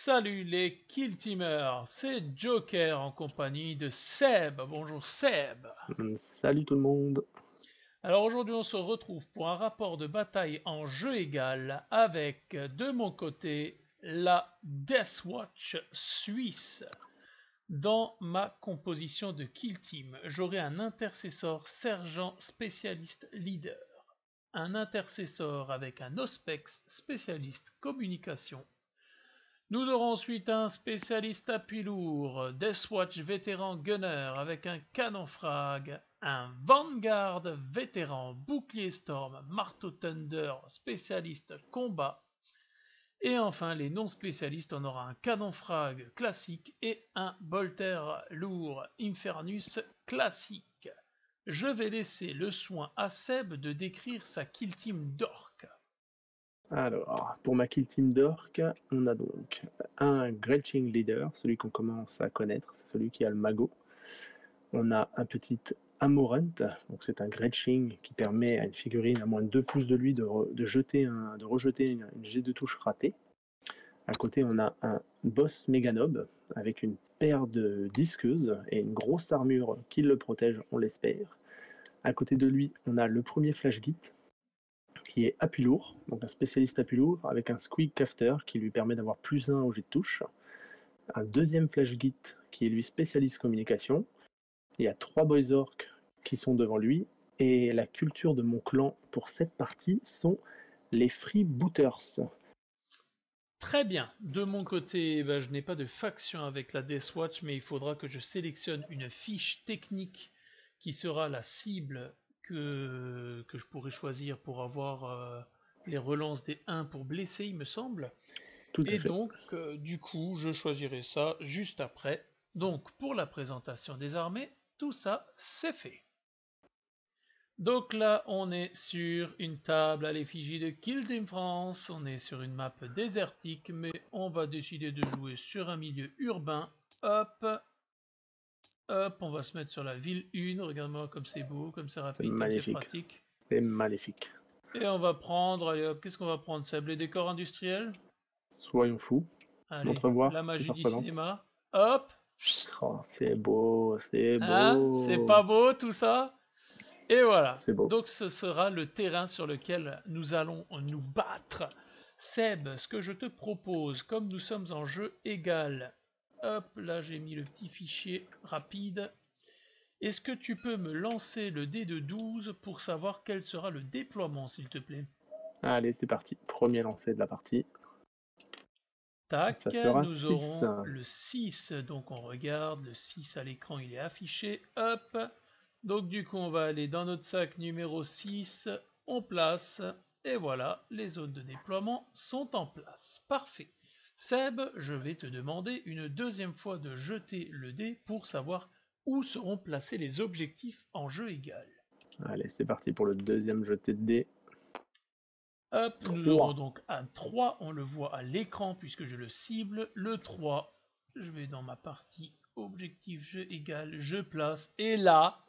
Salut les Kill Teamers, c'est Joker en compagnie de Seb. Bonjour Seb. Salut tout le monde. Alors aujourd'hui on se retrouve pour un rapport de bataille en jeu égal avec de mon côté la Deathwatch suisse. Dans ma composition de Kill Team, j'aurai un intercesseur sergent spécialiste leader, un intercesseur avec un Auspex spécialiste communication. Nous aurons ensuite un spécialiste appui lourd, Deathwatch vétéran gunner avec un canon frag, un Vanguard vétéran bouclier storm, marteau thunder spécialiste combat, et enfin les non spécialistes, on aura un canon frag classique et un bolter lourd Infernus classique. Je vais laisser le soin à Seb de décrire sa kill team d'orc. Alors, pour ma kill team d'orc, on a donc un Gretching Leader, celui qu'on commence à connaître, c'est celui qui a le magot. On a un petit Amorunt, donc c'est un Gretching qui permet à une figurine à moins de 2 pouces de lui de rejeter une jet de touche ratée. À côté, on a un Boss Meganob avec une paire de disqueuses et une grosse armure qui le protège, on l'espère. À côté de lui, on a le premier Flash Git, qui est appui lourd, donc un spécialiste appui lourd avec un squeak cafter qui lui permet d'avoir +1 au jet de touche. Un deuxième Flash Git qui est lui spécialiste communication. Il y a 3 boys orcs qui sont devant lui, et la culture de mon clan pour cette partie sont les freebooters. Très bien. De mon côté, je n'ai pas de faction avec la Deathwatch, mais il faudra que je sélectionne une fiche technique qui sera la cible que je pourrais choisir pour avoir les relances des 1 pour blesser, il me semble. Tout à Et fait. donc, du coup, je choisirai ça juste après. Donc, pour la présentation des armées, tout ça, c'est fait. Donc là, on est sur une table à l'effigie de Kill Team France, on est sur une map désertique, mais on va décider de jouer sur un milieu urbain. Hop, hop, on va se mettre sur la ville 1, regarde-moi comme c'est beau, comme c'est C'est rapide, comme c'est magnifique. pratique. C'est maléfique. Et on va prendre, allez hop, qu'est-ce qu'on va prendre, Seb? Les décors industriels? Soyons fous. Allez, Montre voir la ce que magie ça du représente. cinéma. Hop, Oh, c'est beau, c'est hein, c'est beau. pas beau tout ça? Et voilà, C'est beau. donc ce sera le terrain sur lequel nous allons nous battre. Seb, ce que je te propose, comme nous sommes en jeu égal, hop, là j'ai mis le petit fichier rapide. Est-ce que tu peux me lancer le dé de 12 pour savoir quel sera le déploiement, s'il te plaît? Allez, c'est parti. Premier lancer de la partie. Ça Tac, sera nous 6. aurons le 6, donc on regarde, le 6 à l'écran il est affiché, hop. Donc du coup on va aller dans notre sac numéro 6, on place, et voilà, les zones de déploiement sont en place. Parfait. Seb, je vais te demander une deuxième fois de jeter le dé pour savoir où seront placés les objectifs en jeu égal. Allez, c'est parti pour le deuxième jeté de dés. Hop, nous aurons 3. donc un 3, on le voit à l'écran puisque je le cible. Le 3, je vais dans ma partie objectif jeu égal, je place, et là,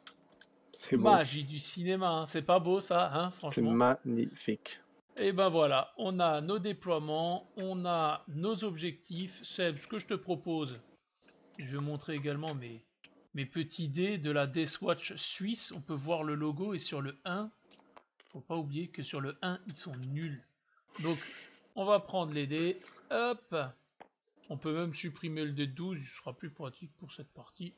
C'est beau. magie du cinéma, hein. C'est pas beau ça, hein, C'est franchement. magnifique. Et ben voilà, on a nos déploiements, on a nos objectifs. Seb, ce que je te propose, je vais montrer également mes petits dés de la Deathwatch suisse. On peut voir le logo, et sur le 1, faut pas oublier que sur le 1, ils sont nuls. Donc, on va prendre les dés, hop. On peut même supprimer le dé de 12, il sera plus pratique pour cette partie.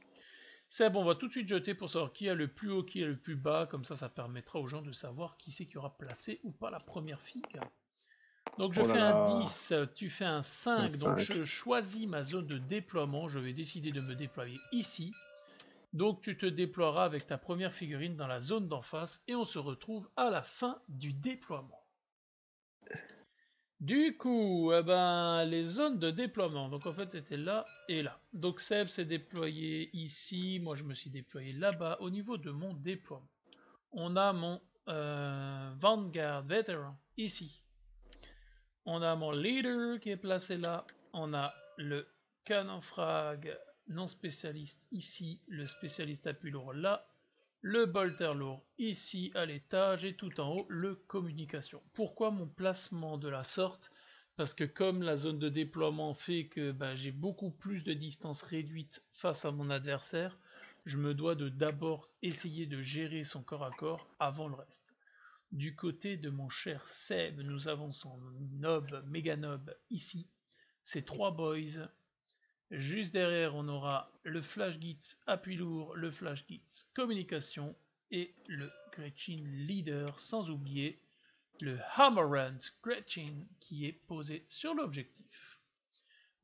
Seb, on va tout de suite jeter pour savoir qui a le plus haut, qui a le plus bas. Comme ça permettra aux gens de savoir qui c'est qui aura placé ou pas la première figue. Donc je Oh là fais un là. 10, tu fais un Un 5, donc 5. je choisis ma zone de déploiement. Je vais décider de me déployer ici. Donc tu te déploieras avec ta première figurine dans la zone d'en face, et on se retrouve à la fin du déploiement. Du coup, les zones de déploiement, donc en fait c'était là et là. Donc Seb s'est déployé ici, moi je me suis déployé là-bas. Au niveau de mon déploiement, on a mon Vanguard Veteran ici. On a mon leader qui est placé là. On a le canon frag non spécialiste ici, le spécialiste appui lourd là. Le bolter lourd ici à l'étage, et tout en haut le communication. Pourquoi mon placement de la sorte? Parce que comme la zone de déploiement fait que j'ai beaucoup plus de distance réduite face à mon adversaire, je me dois de d'abord essayer de gérer son corps à corps avant le reste. Du côté de mon cher Seb, nous avons son nob, méga nob ici, ses 3 boys. Juste derrière, on aura le Flash Git appui lourd, le Flash Git communication et le Gretchin leader, sans oublier le Hammerant Gretchin qui est posé sur l'objectif.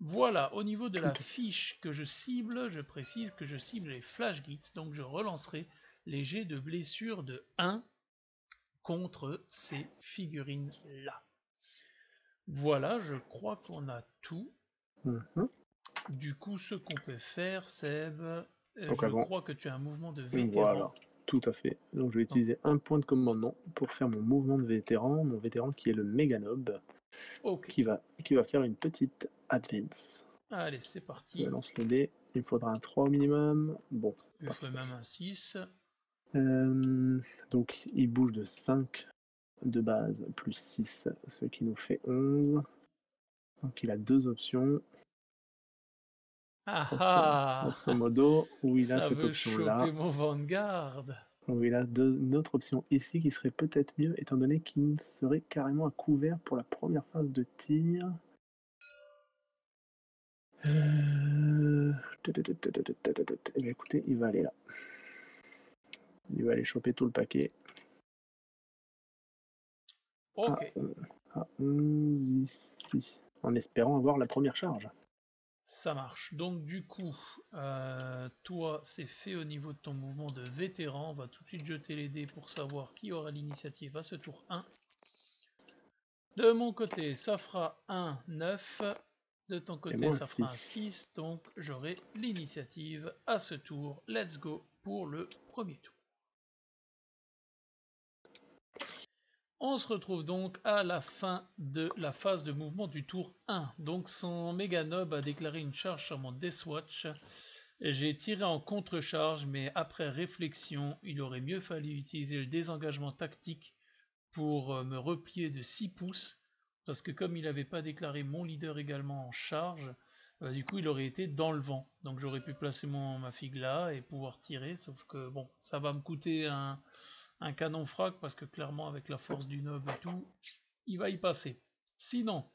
Voilà, au niveau de la fiche que je cible, je précise que je cible les Flash Gits, donc je relancerai les jets de blessure de 1 contre ces figurines-là. Voilà, je crois qu'on a tout. Du coup, ce qu'on peut faire, Seb, je crois que tu as un mouvement de vétéran. Voilà, tout à fait. Donc je vais utiliser un point de commandement pour faire mon mouvement de vétéran. Mon vétéran qui est le Meganob, qui va faire une petite advance. Allez, c'est parti. Je lance le dé. Il me faudra un 3 au minimum. Bon. Il faut même un 6. Donc il bouge de 5 de base plus 6, ce qui nous fait 11. Donc il a 2 options. Grosso modo, où il a cette option-là. Mon Vanguard. Où il a une autre option ici qui serait peut-être mieux, étant donné qu'il serait carrément à couvert pour la première phase de tir. Eh bien, écoutez, il va aller là. Il va aller choper tout le paquet. Ok. À 11 ici, en espérant avoir la première charge. Ça marche. Donc du coup, toi, c'est fait au niveau de ton mouvement de vétéran. On va tout de suite jeter les dés pour savoir qui aura l'initiative à ce tour 1. De mon côté, ça fera un 9. De ton côté, ça fera un 6. Donc j'aurai l'initiative à ce tour. Let's go pour le premier tour. On se retrouve donc à la fin de la phase de mouvement du tour 1. Donc son Meganob a déclaré une charge sur mon Deathwatch. J'ai tiré en contre-charge, mais après réflexion, il aurait mieux fallu utiliser le désengagement tactique pour me replier de 6 pouces. Parce que comme il n'avait pas déclaré mon leader également en charge, du coup il aurait été dans le vent. Donc j'aurais pu placer ma figue là et pouvoir tirer. Sauf que bon, ça va me coûter un canon frag parce que clairement avec la force du nob et tout, il va y passer. Sinon,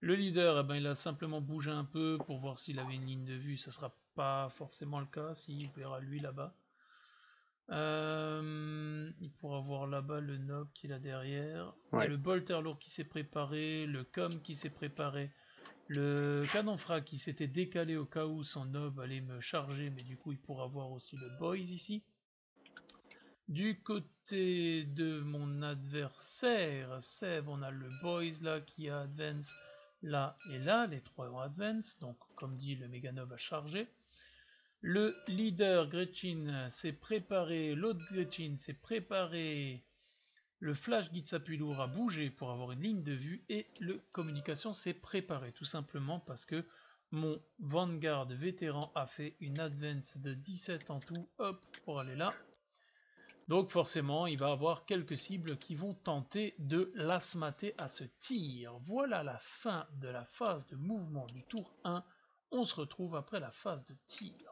le leader, il a simplement bougé un peu pour voir s'il avait une ligne de vue. Ça sera pas forcément le cas s'il verra lui là-bas. Il pourra voir là-bas le nob qu'il a derrière. Il y a le bolter lourd qui s'est préparé, le com qui s'est préparé, le canon frag qui s'était décalé au cas où son nob allait me charger, mais du coup il pourra voir aussi le boys ici. Du côté de mon adversaire, Seb, on a le boys là qui a advance là et là, les 3 ont advance, donc comme dit le Meganob a chargé. Le leader Gretchin s'est préparé, l'autre Gretchin s'est préparé, le Flash Git s'appuie lourd à bouger pour avoir une ligne de vue et le communication s'est préparé, tout simplement parce que mon Vanguard vétéran a fait une advance de 17 en tout, hop, pour aller là. Donc forcément, il va avoir quelques cibles qui vont tenter de l'asmater à ce tir. Voilà la fin de la phase de mouvement du tour 1. On se retrouve après la phase de tir.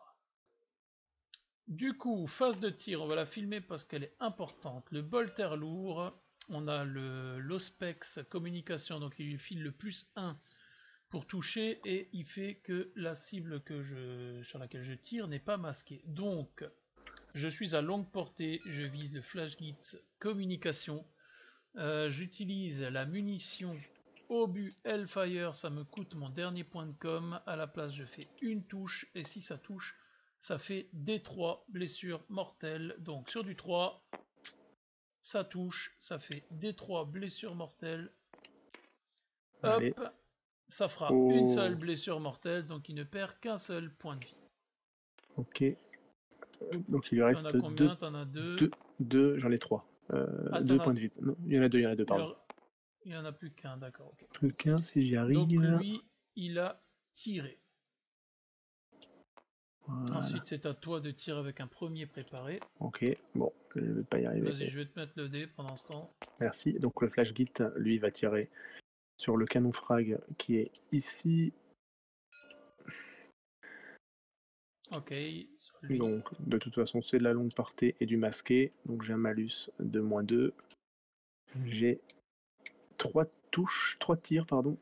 Du coup, phase de tir, on va la filmer parce qu'elle est importante. Le bolter lourd, on a l'Ospex communication, donc il lui file le +1 pour toucher et il fait que la cible sur laquelle je tire n'est pas masquée. Donc, je suis à longue portée, je vise le Flash Git communication. J'utilise la munition obus Hellfire, ça me coûte mon dernier point de com. À la place, je fais une touche et si ça touche, ça fait D3 blessures mortelles. Donc sur du 3, ça touche, ça fait D3 blessures mortelles. Hop, allez. Ça fera une seule blessure mortelle, donc il ne perd qu'un seul point de vie. Ok. Donc il lui reste 2. T'en as 2, j'en ai 3. 2 points de vie. Non, il y en a 2, pardon. Il n'y en a plus qu'un, d'accord. Okay. Plus qu'un si j'y arrive. Donc lui, il a tiré. Voilà. Ensuite, c'est à toi de tirer avec un premier préparé. Ok, bon, je ne vais pas y arriver. Vas-y, je vais te mettre le dé pendant ce temps. Merci. Donc le Flash Git, lui, va tirer sur le canon frag qui est ici. Ok, sur lui. Donc, de toute façon, c'est de la longue portée et du masqué. Donc, j'ai un malus de -2. J'ai 3 tirs, pardon.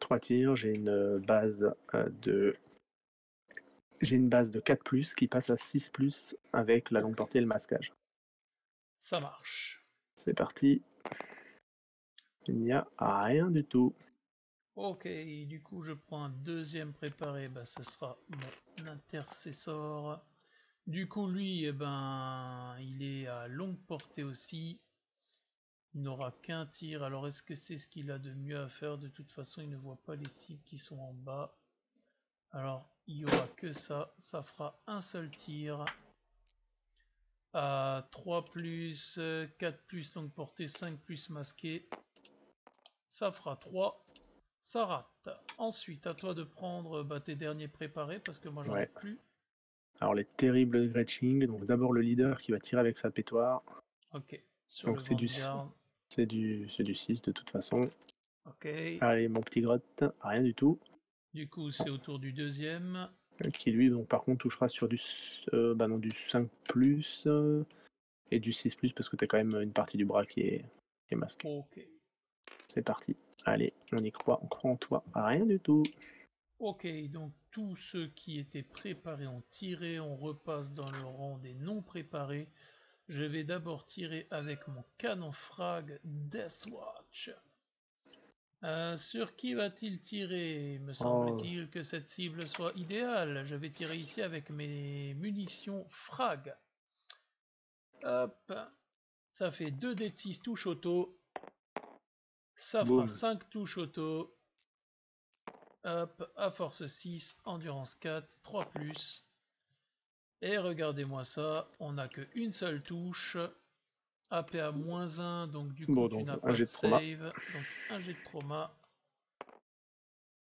3 tirs. J'ai une base de 4+, qui passe à 6+, avec la longue portée et le masquage. Ça marche. C'est parti. Il n'y a rien du tout. Ok, du coup je prends un deuxième préparé, bah, ce sera mon intercessor. Du coup lui, eh ben, il est à longue portée aussi. Il n'aura qu'un tir, alors est-ce que c'est ce qu'il a de mieux à faire? De toute façon il ne voit pas les cibles qui sont en bas. Alors il n'y aura que ça, ça fera un seul tir. À 3+, 4+, longue portée, 5+ masqué. Ça fera 3. Ça rate. Ensuite, à toi de prendre tes derniers préparés, parce que moi j'en ai plus. Alors les terribles Gretching, donc d'abord le leader qui va tirer avec sa pétoire. Ok, sur donc le c'est du 6 de toute façon. Ok. Allez mon petit grotte, rien du tout. Du coup c'est au tour du deuxième. Qui lui donc par contre touchera sur du 5+, et du 6+, parce que tu as quand même une partie du bras qui est masquée. Ok. C'est parti. Allez, on y croit, on croit en toi. Rien du tout. Ok, donc tous ceux qui étaient préparés ont tiré, on repasse dans le rang des non préparés. Je vais d'abord tirer avec mon canon frag Deathwatch. Sur qui va-t-il tirer? Me semble-t-il que cette cible soit idéale. Je vais tirer ici avec mes munitions frag. Hop, ça fait 2 dés de 6 touches auto. Ça fera 5 touches auto. Hop, à force 6, endurance 4, 3+. Et regardez-moi ça, on n'a qu'une seule touche. AP à -1, donc du coup tu n'as pas de save. Donc un jet de trauma.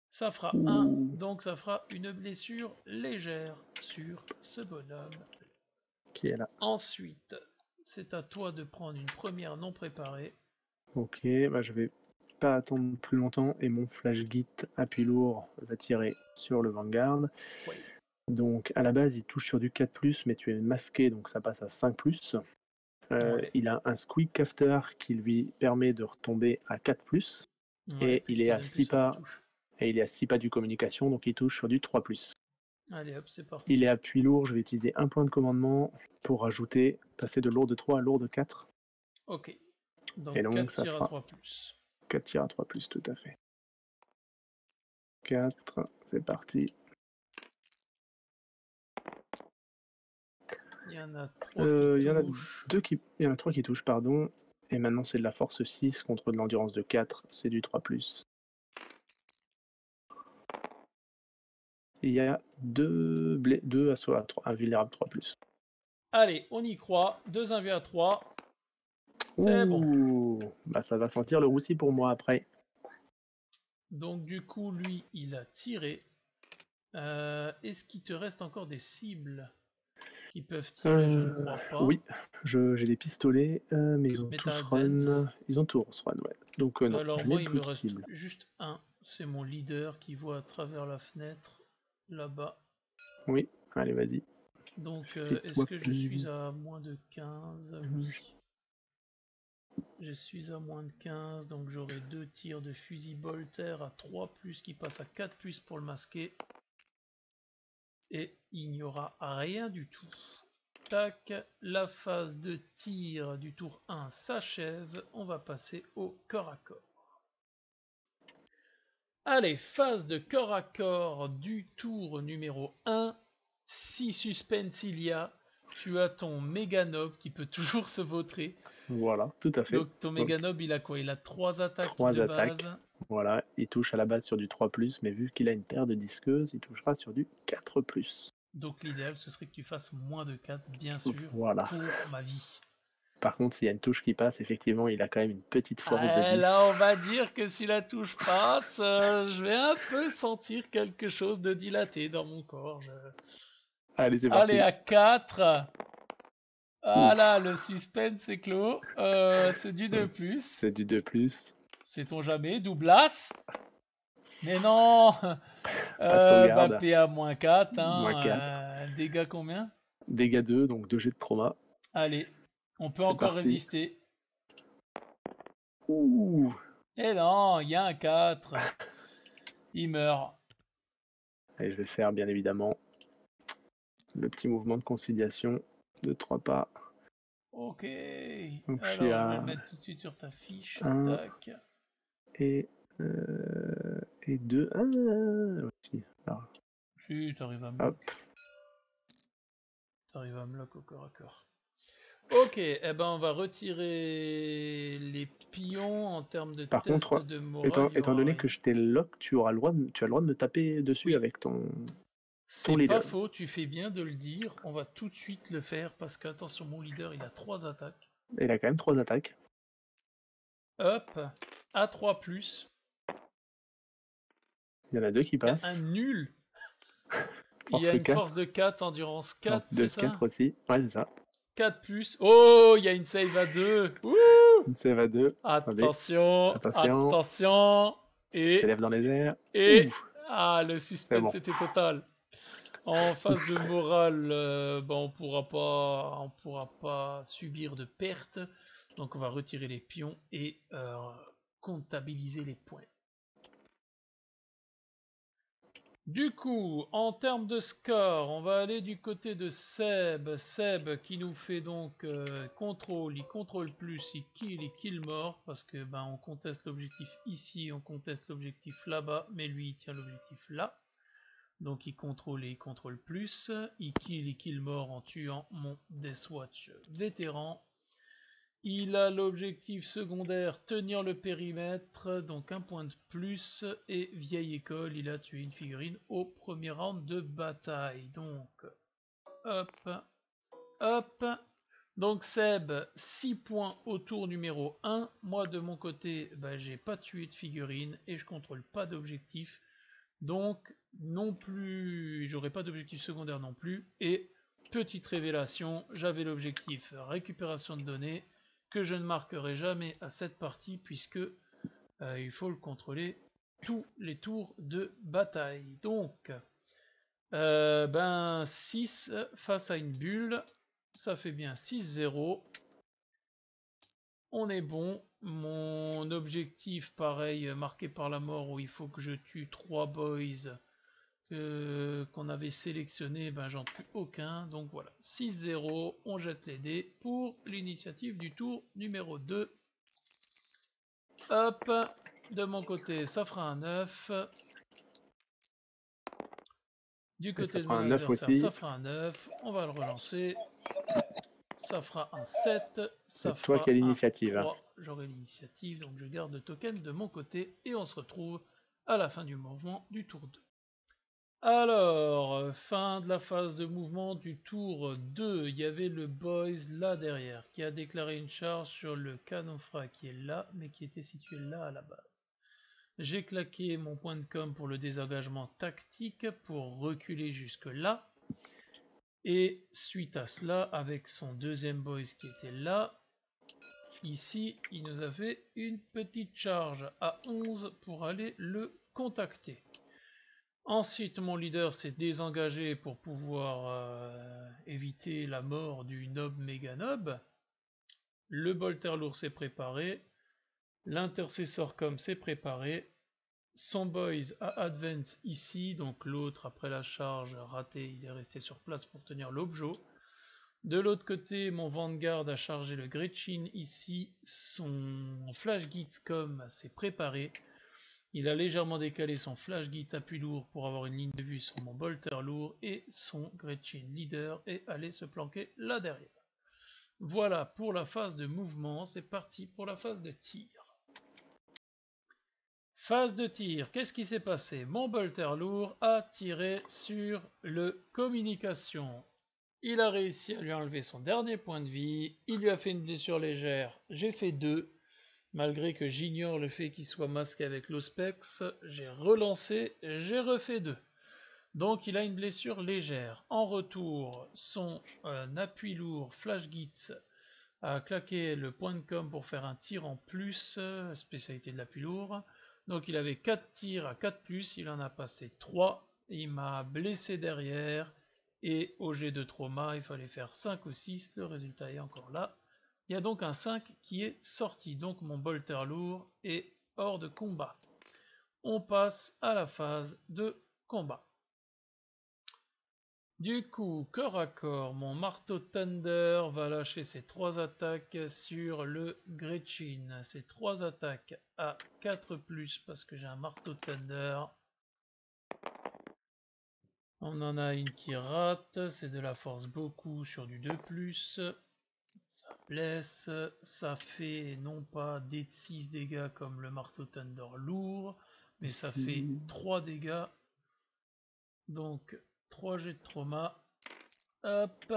Ça fera 1, donc ça fera une blessure légère sur ce bonhomme. Qui est là. Ensuite, c'est à toi de prendre une première non préparée. Ok, bah je vais pas attendre plus longtemps et mon flash git appui lourd va tirer sur le Vanguard. Oui. Donc à la base il touche sur du 4+, mais tu es masqué donc ça passe à 5+. Ouais. Il a un squeak after qui lui permet de retomber à 4+, Ouais, et il est à 6 pas. touche. Et il est à 6 pas du communication, donc il touche sur du 3+. Allez hop, c'est parti. Il est appui lourd, je vais utiliser un point de commandement pour rajouter, passer de lourde 3 à lourde 4. Ok. Donc, et donc 4 ça tirs fera à 3+. 4 tirs à 3+, tout à fait. 4, c'est parti. Il y en a 3 qui touchent. Il y en a 3 qui touchent, pardon. Et maintenant c'est de la force 6 contre de l'endurance de 4, c'est du 3+. Il y a 2 assauts à 3, un vulnérable 3+. Allez, on y croit. 2 1 à 3. C'est bon. Bah ça va sentir le roussi pour moi après. Donc du coup, lui, il a tiré. Est-ce qu'il te reste encore des cibles qui peuvent tirer? Je ne crois pas. Oui, j'ai des pistolets, mais ils ont tous run. Ils ont tous run, ouais. Donc non, alors je moi, n'ai il plus me de reste cible. juste un. C'est mon leader qui voit à travers la fenêtre, là-bas. Oui, allez, vas-y. Donc, est-ce que je suis à moins de 15? Oui. Je suis à moins de 15, donc j'aurai 2 tirs de fusil bolter à 3+, qui passe à 4+ pour le masquer. Et il n'y aura rien du tout. Tac, la phase de tir du tour 1 s'achève. On va passer au corps à corps. Allez, phase de corps à corps du tour numéro 1. Si suspense il y a, tu as ton Méganob qui peut toujours se vautrer. Voilà, tout à fait. Donc ton Méganob, il a quoi? Il a 3 attaques 3 attaques. Base. Voilà, il touche à la base sur du 3+, mais vu qu'il a une paire de disqueuses, il touchera sur du 4+. Donc l'idéal, ce serait que tu fasses moins de 4, bien sûr, voilà. pour ma vie. Par contre, s'il y a une touche qui passe, effectivement, il a quand même une petite force de 10. Là, on va dire que si la touche passe, je vais un peu sentir quelque chose de dilaté dans mon corps. Allez, c'est parti. Allez, à 4. Voilà, le suspense est clos. C'est du 2+. C'est du 2+. Sait-on jamais, doublas. Mais non. Pas de sauvegarde. PA -4, Moins 4. Dégâts combien? Dégâts 2, donc 2 jets de trauma. Allez, on peut C'est encore parti. résister. Ouh. Et non, il y a un 4. Il meurt. Et je vais faire bien évidemment le petit mouvement de conciliation de 3 pas. Ok. Donc je Alors, suis je vais à le mettre tout de suite sur ta fiche. 1 Tac. et 2. Ah, aussi. Alors, Si, t'arrives à me hop. lock. T'arrives à me lock au corps à corps. Ok, eh ben on va retirer les pions en termes de Par test contre, de morale. étant donné que je t'ai lock, tu as le droit de me taper dessus Oui. avec ton C'est leader. pas faux, tu fais bien de le dire. On va tout de suite le faire parce que, attention, mon leader il a 3 attaques. Il a quand même 3 attaques. Hop, à 3+. Il y en a 2 qui Il y a passent. un nul. Il y Force a une 4. force de 4, endurance 4, Donc 2 c'est ça? 4 aussi. Ouais, c'est ça. 4+. Oh, il y a une save à 2. Ouh, Une save à 2. attention, Attention. attention. Il s'élève dans les airs. Et Ouh. ah, le suspense bon. était total. En phase de morale, on pourra pas subir de pertes. Donc on va retirer les pions et comptabiliser les points. Du coup, en termes de score, on va aller du côté de Seb. Seb qui nous fait donc contrôle, il contrôle plus, il kill mort, parce que on conteste l'objectif ici, on conteste l'objectif là-bas, mais lui il tient l'objectif là. Donc il contrôle et il contrôle plus, il kill mort en tuant mon Deathwatch vétéran. Il a l'objectif secondaire, tenir le périmètre, donc un point de plus, et vieille école, il a tué une figurine au premier round de bataille. Donc, hop, hop. Donc Seb, 6 points au tour numéro 1. Moi de mon côté, j'ai pas tué de figurine et je contrôle pas d'objectif. Donc non plus, j'aurai pas d'objectif secondaire non plus. Et petite révélation, j'avais l'objectif récupération de données, que je ne marquerai jamais à cette partie puisque il faut le contrôler tous les tours de bataille. Donc 6 face à une bulle, ça fait bien 6-0. On est bon. Mon objectif, pareil, marqué par la mort, où il faut que je tue 3 boys qu'on avait sélectionnés, j'en tue aucun. Donc voilà, 6-0, on jette les dés pour l'initiative du tour numéro 2. Hop, de mon côté, ça fera un 9. Du côté de mon adversaire, ça fera un 9. On va le relancer. Ça fera un 7. Ça C'est toi qui as l'initiative. 3. J'aurai l'initiative, donc je garde le token de mon côté. Et on se retrouve à la fin du mouvement du tour 2. Alors, fin de la phase de mouvement du tour 2, il y avait le boys là derrière, qui a déclaré une charge sur le canon frag qui est là, mais qui était situé là à la base. J'ai claqué mon point de com pour le désengagement tactique, pour reculer jusque là. Et suite à cela, avec son deuxième boys qui était là, ici, il nous a fait une petite charge à 11 pour aller le contacter. Ensuite, mon leader s'est désengagé pour pouvoir éviter la mort du nob méga nob. Le bolter lourd s'est préparé. L'intercessor com s'est préparé. Son boys a advance ici, donc l'autre après la charge ratée, il est resté sur place pour tenir l'objet. De l'autre côté, mon Vanguard a chargé le Gretchin ici. Son flash gitscom s'est préparé. Il a légèrement décalé son flash git appui lourd pour avoir une ligne de vue sur mon bolter lourd et son Gretchin leader est allé se planquer là derrière. Voilà pour la phase de mouvement, c'est parti pour la phase de tir. Phase de tir, qu'est-ce qui s'est passé? Mon bolter lourd a tiré sur le communication. Il a réussi à lui enlever son dernier point de vie, il lui a fait une blessure légère, j'ai fait 2. Malgré que j'ignore le fait qu'il soit masqué avec l'Ospex, j'ai relancé, j'ai refait 2. Donc il a une blessure légère. En retour, son appui lourd Flash Git a claqué le point de com pour faire un tir en plus, spécialité de l'appui lourd. Donc il avait 4 tirs à 4+, il en a passé 3. Il m'a blessé derrière. Et au jet de trauma, il fallait faire 5 ou 6. Le résultat est encore là. Il y a donc un 5 qui est sorti. Donc mon bolter lourd est hors de combat. On passe à la phase de combat. Du coup, corps à corps, mon marteau Thunder va lâcher ses 3 attaques sur le Gretchin. Ces 3 attaques à 4+, parce que j'ai un marteau Thunder. On en a une qui rate, c'est de la force beaucoup sur du 2+. Ça blesse, ça fait non pas des 6 dégâts comme le marteau Thunder lourd, mais ça fait 3 dégâts. Donc 3 jets de trauma. Hop.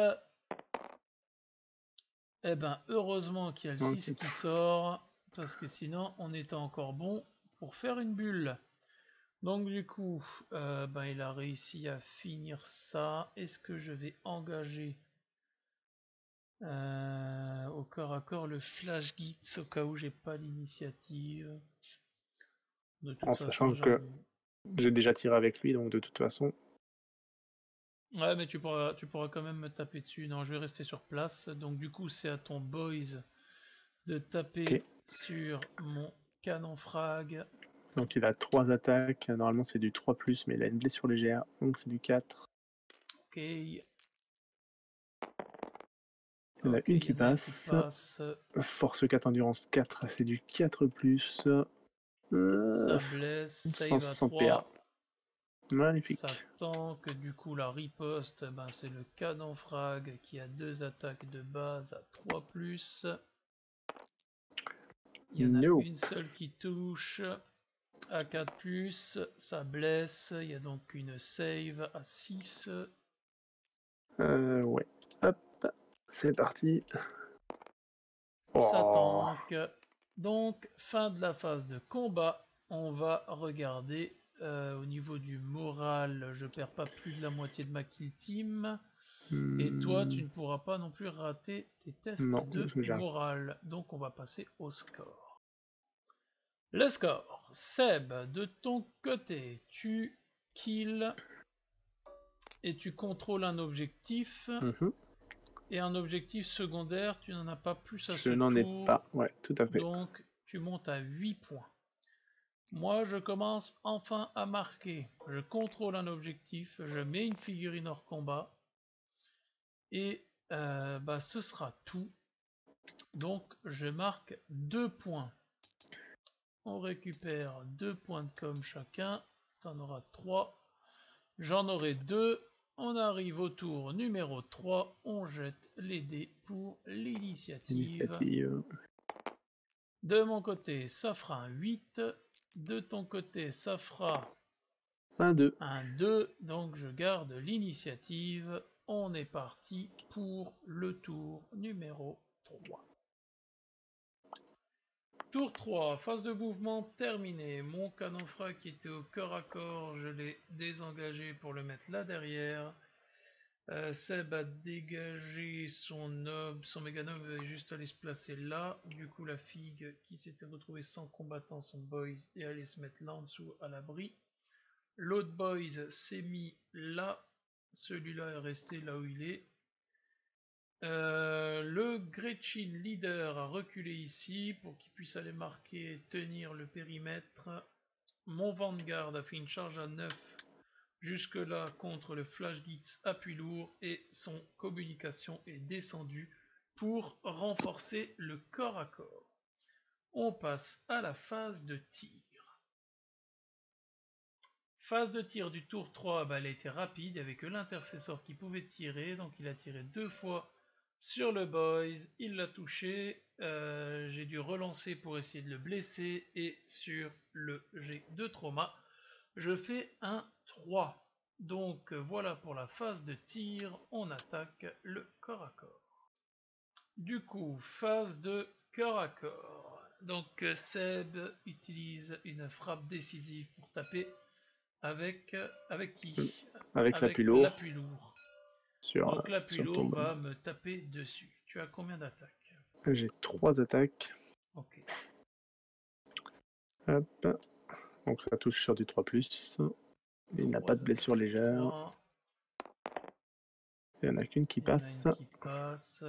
Eh ben heureusement qu'il y a le 6 qui sort, parce que sinon on était encore bon pour faire une bulle. Donc du coup, ben, il a réussi à finir ça. Est-ce que je vais engager au corps à corps le flash git au cas où j'ai pas l'initiative? De toute En façon, sachant que j'ai déjà tiré avec lui, donc de toute façon. Ouais, mais tu pourras quand même me taper dessus. Non, je vais rester sur place. Donc du coup, c'est à ton boys de taper sur mon canon frag. Donc il a 3 attaques, normalement c'est du 3+, mais il a une blessure légère, donc c'est du 4. Ok. Il y en a une qui passe. Force 4, endurance 4, c'est du 4+. Ça blesse, save à 3. PA. Magnifique. Ça tank, du coup la riposte, ben, c'est le canon frag qui a 2 attaques de base à 3+. Il y en a une seule qui touche à 4+, ça blesse, il y a donc une save à 6. Ouais, hop, c'est parti. Ça tank. Donc, fin de la phase de combat, on va regarder au niveau du moral, je perds pas plus de la moitié de ma kill team. Et toi, tu ne pourras pas non plus rater tes tests de moral. Donc, on va passer au score. Le score. Seb, de ton côté, tu kills et tu contrôles un objectif. Et un objectif secondaire, tu n'en as pas plus à ce tour. Je n'en ai pas, ouais, tout à fait. Donc, tu montes à 8 points. Moi, je commence enfin à marquer. Je contrôle un objectif, je mets une figurine hors combat. Et bah, ce sera tout. Donc, je marque 2 points. On récupère 2 points de com chacun. Tu en auras 3. J'en aurai 2. On arrive au tour numéro 3. On jette les dés pour l'initiative. De mon côté, ça fera un 8. De ton côté, ça fera un 2. Un 2. Donc, je garde l'initiative. On est parti pour le tour numéro 3. Tour 3, phase de mouvement terminée. Mon canon frag qui était au corps à corps, je l'ai désengagé pour le mettre là derrière. Seb a dégagé son méga-nob est juste allé se placer là. Du coup, la figue qui s'était retrouvée sans combattant, son boys, est allé se mettre là en dessous à l'abri. L'autre boys s'est mis là. Celui-là est resté là où il est. Le Gretchin leader a reculé ici pour qu'il puisse aller marquer et tenir le périmètre. Mon Vanguard a fait une charge à 9 jusque là contre le Flash Gitz appui lourd et son communication est descendue pour renforcer le corps à corps. On passe à la phase de tir. Phase de tir du tour 3, bah, elle a été rapide, il n'y avait que l'intercesseur qui pouvait tirer, donc il a tiré 2 fois sur le boys, il l'a touché, j'ai dû relancer pour essayer de le blesser, et sur le jet de trauma, je fais un 3. Donc voilà pour la phase de tir, on attaque le corps à corps. Du coup, phase de corps à corps. Donc Seb utilise une frappe décisive pour taper avec qui? Avec l'appui lourd. Donc l'appui lourd va me taper dessus. Tu as combien d'attaques? J'ai 3 attaques. Ok. Hop. Donc ça touche sur du 3+. Il n'a pas de blessure légère. 3. Il n'y en a qu'une qui Il y en a passe. une qui passe.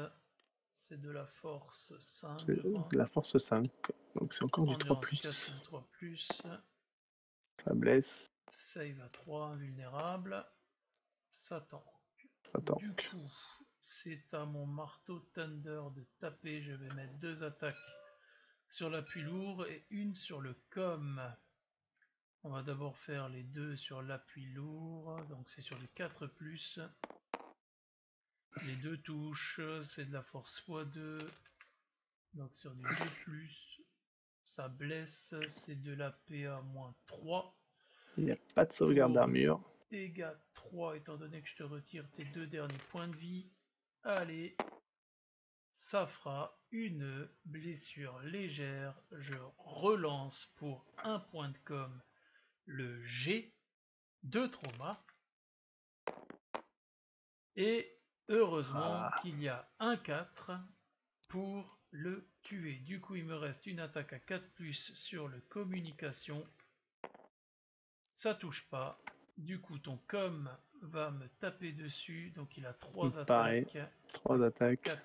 C'est de la force 5, C'est je crois. la force 5. Donc c'est encore du Endurance 4, 3+. c'est du 3+. Ça blesse. Save à 3, invulnérable. Ça tank. Ça tank. Du coup, c'est à mon marteau Thunder de taper. Je vais mettre 2 attaques sur l'appui lourd et une sur le com. On va d'abord faire les 2 sur l'appui lourd. Donc c'est sur du 4+. Les 2 touches, c'est de la force x2. Donc sur du 2+. Ça blesse, c'est de la PA -3. Il n'y a pas de sauvegarde d'armure. Dégâts 3, étant donné que je te retire tes 2 derniers points de vie. Allez, ça fera une blessure légère. Je relance pour 1 point de com le G de trauma. Et heureusement qu'il y a un 4 pour le tuer. Du coup, il me reste une attaque à 4+ sur le communication. Ça touche pas. Du coup, ton com va me taper dessus. Donc, il a 3 Pareil, attaques. 3 attaques. 4+ 4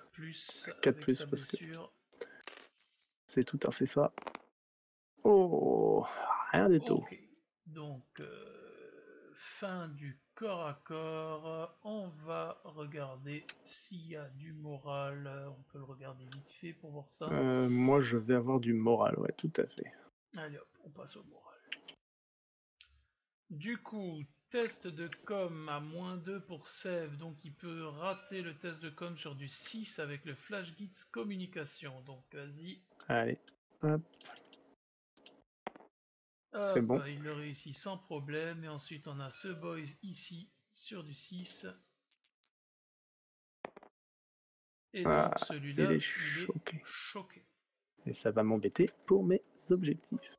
avec plus sa parce que blessure. c'est tout à fait ça. Oh, rien du tout. Ok. Donc, fin du corps à corps. On va regarder s'il y a du moral. On peut le regarder vite fait pour voir ça. Moi, je vais avoir du moral, ouais, tout à fait. Allez hop, on passe au moral. Du coup, test de com à -2 pour Sève, donc il peut rater le test de com sur du 6 avec le Flash Gits communication. Donc vas-y. Allez, hop. C'est bon. Il le réussit sans problème. Et ensuite, on a ce boys ici sur du 6. Et donc celui-là, il est choqué. choqué. Et ça va m'embêter pour mes objectifs.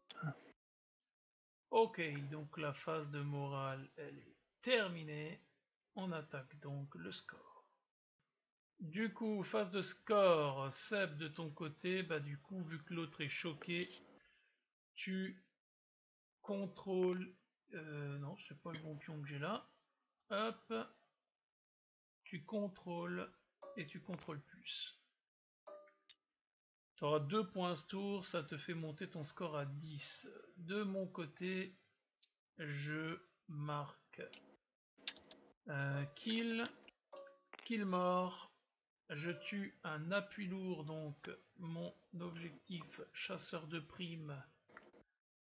Ok, donc la phase de morale, elle est terminée. On attaque donc le score. Du coup, phase de score, Seb de ton côté, bah du coup, vu que l'autre est choqué, tu contrôles... non, c'est pas le bon pion que j'ai là. Hop, tu contrôles et tu contrôles plus. Tu auras 2 points ce tour, ça te fait monter ton score à 10. De mon côté, je marque kill mort. Je tue un appui lourd, donc mon objectif chasseur de primes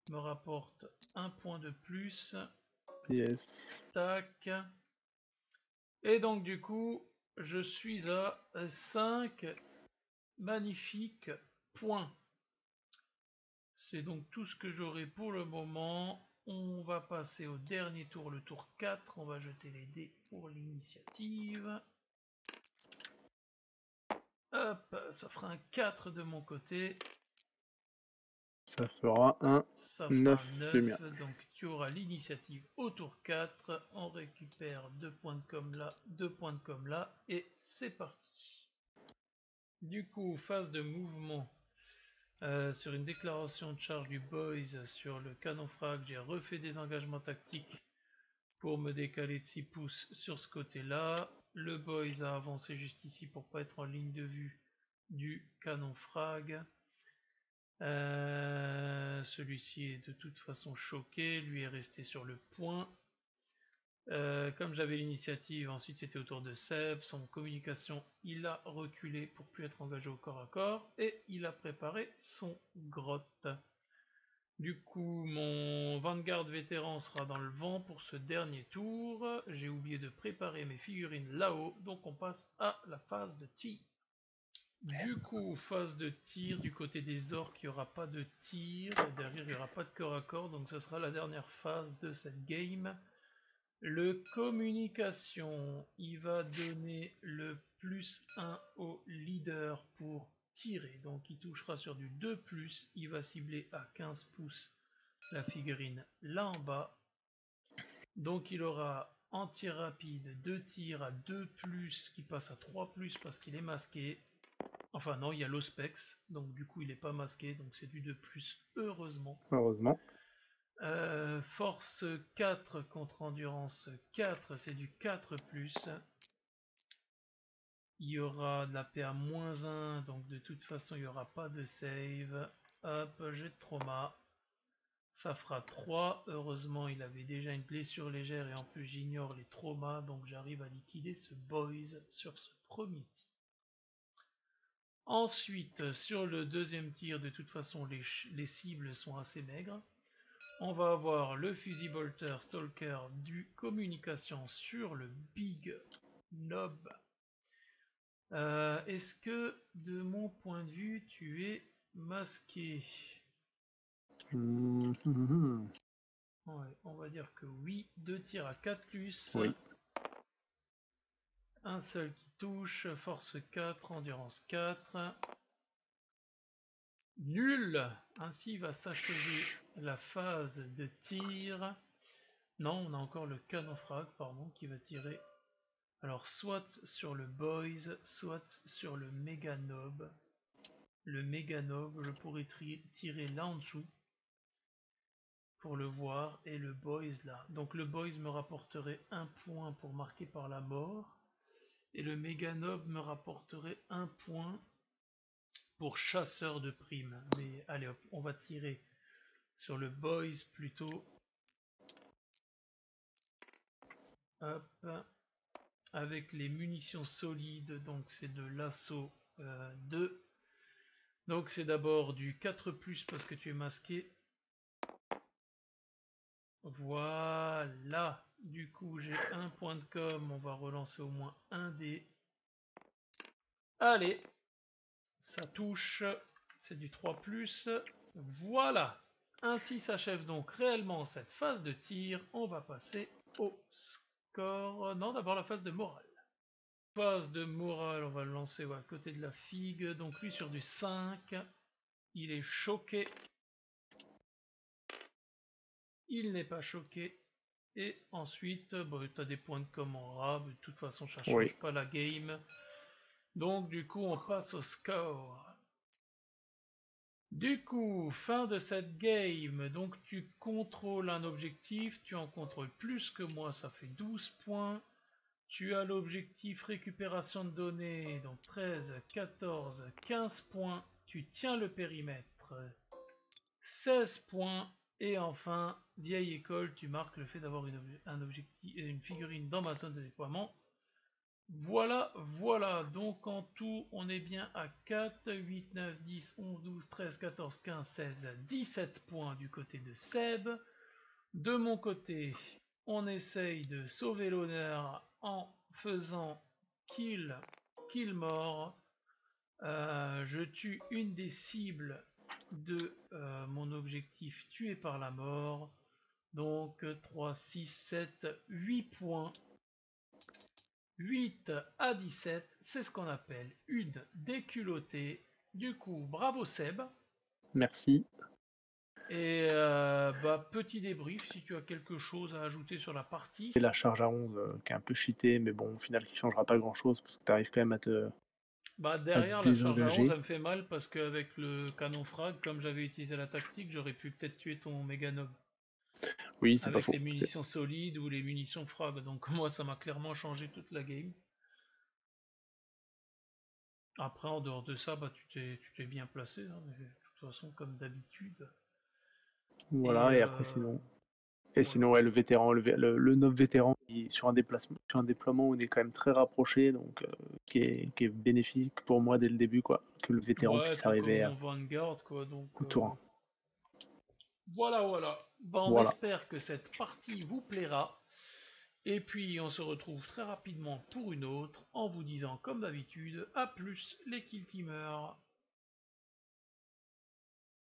me rapporte 1 point de plus. Yes. Tac. Et donc du coup, je suis à 5 magnifiques points. C'est donc tout ce que j'aurai pour le moment. On va passer au dernier tour, le tour 4. On va jeter les dés pour l'initiative. Hop, ça fera un 4 de mon côté. Ça fera un Ça fera 9 un de mien. 9, donc tu auras l'initiative au tour 4. On récupère 2 points de com là, 2 points de com là, et c'est parti. Du coup, phase de mouvement. Sur une déclaration de charge du Boys sur le canon frag, j'ai refait des engagements tactiques pour me décaler de 6 pouces sur ce côté-là. Le Boys a avancé juste ici pour pas être en ligne de vue du canon frag. Celui-ci est de toute façon choqué, lui est resté sur le point. Comme j'avais l'initiative, ensuite c'était au tour de Seb, sans communication, il a reculé pour plus être engagé au corps à corps, et il a préparé son grotte. Du coup, mon Vanguard vétéran sera dans le vent pour ce dernier tour. J'ai oublié de préparer mes figurines là-haut, donc on passe à la phase de tir. Du coup, phase de tir, du côté des orques, il n'y aura pas de tir, et derrière il n'y aura pas de corps à corps, donc ce sera la dernière phase de cette game. Le communication, il va donner le +1 au leader pour tirer, donc il touchera sur du 2+, il va cibler à 15 pouces la figurine là en bas, donc il aura en tir rapide 2 tirs à 2+, qui passe à 3+, parce qu'il est masqué. Enfin non, il y a l'Ospex, donc du coup il n'est pas masqué, donc c'est du 2+, heureusement. Heureusement. Force 4 contre endurance 4, c'est du 4+. Il y aura de la PA -1, donc de toute façon il n'y aura pas de save. Hop, jet de trauma. Ça fera 3. Heureusement, il avait déjà une blessure légère et en plus j'ignore les traumas, donc j'arrive à liquider ce boys sur ce premier tir. Ensuite, sur le deuxième tir, de toute façon, les cibles sont assez maigres. On va avoir le fusil bolter stalker du communication sur le big knob. Est-ce que, de mon point de vue, tu es masqué? Ouais, on va dire que oui. 2 tirs à 4+. Oui. Un seul qui touche. Force 4, endurance 4. Nul. Ainsi va s'achever la phase de tir. Non, on a encore le canon frag, pardon, qui va tirer. Alors, soit sur le boys, soit sur le méga knob. Le méga knob, je pourrais tirer là en dessous pour le voir, et le boys là. Donc le boys me rapporterait 1 point pour marquer par la mort, et le méga knob me rapporterait 1 point pour chasseur de primes. Mais allez hop, on va tirer sur le boys plutôt. Hop, avec les munitions solides, donc c'est de l'assaut 2. Donc c'est d'abord du 4+, parce que tu es masqué. Voilà. Du coup, j'ai 1 point de com. On va relancer au moins un dé. Allez. Ça touche. C'est du 3+. Voilà. Ainsi s'achève donc réellement cette phase de tir. On va passer au score. Non, d'abord la phase de morale. Phase de morale, on va le lancer à côté de la figue. Donc lui sur du 5. Il est choqué. Il n'est pas choqué. Et ensuite, tu as des points de com en rab. De toute façon, ça ne change pas la game. Donc du coup, on passe au score. Du coup, fin de cette game. Donc tu contrôles un objectif. Tu en contrôles plus que moi. Ça fait 12 points. Tu as l'objectif récupération de données. Donc 13, 14, 15 points. Tu tiens le périmètre. 16 points. Et enfin, vieille école, tu marques le fait d'avoir une figurine dans ma zone de déploiement. Voilà, voilà. Donc en tout, on est bien à 4, 8, 9, 10, 11, 12, 13, 14, 15, 16, 17 points du côté de Seb. De mon côté, on essaye de sauver l'honneur en faisant kill mort. Je tue une des cibles de mon objectif tué par la mort. Donc 3, 6, 7, 8 points. 8 à 17, c'est ce qu'on appelle une déculottée. Du coup, bravo Seb. Merci. Et petit débrief si tu as quelque chose à ajouter sur la partie. Et la charge à 11 qui est un peu cheatée, mais bon, au final qui changera pas grand chose parce que tu arrives quand même à te. Derrière la charge à 11, ça me fait mal parce qu'avec le canon frag, comme j'avais utilisé la tactique, j'aurais pu peut-être tuer ton Meganob. Oui, c'est pas faux. Avec les munitions solides ou les munitions frag. Donc moi, ça m'a clairement changé toute la game. Après, en dehors de ça, tu t'es bien placé. Hein, mais de toute façon, comme d'habitude. Voilà, et après sinon. Et voilà. sinon, ouais, le vétéran, le nob vétéran, sur un déploiement où on est quand même très rapproché, donc qui est bénéfique pour moi dès le début, quoi, que le vétéran puisse arriver à Vanguard, quoi, donc, tour 1. Voilà, voilà. On espère que cette partie vous plaira. Et puis, on se retrouve très rapidement pour une autre, en vous disant, comme d'habitude, à plus les kill teamers.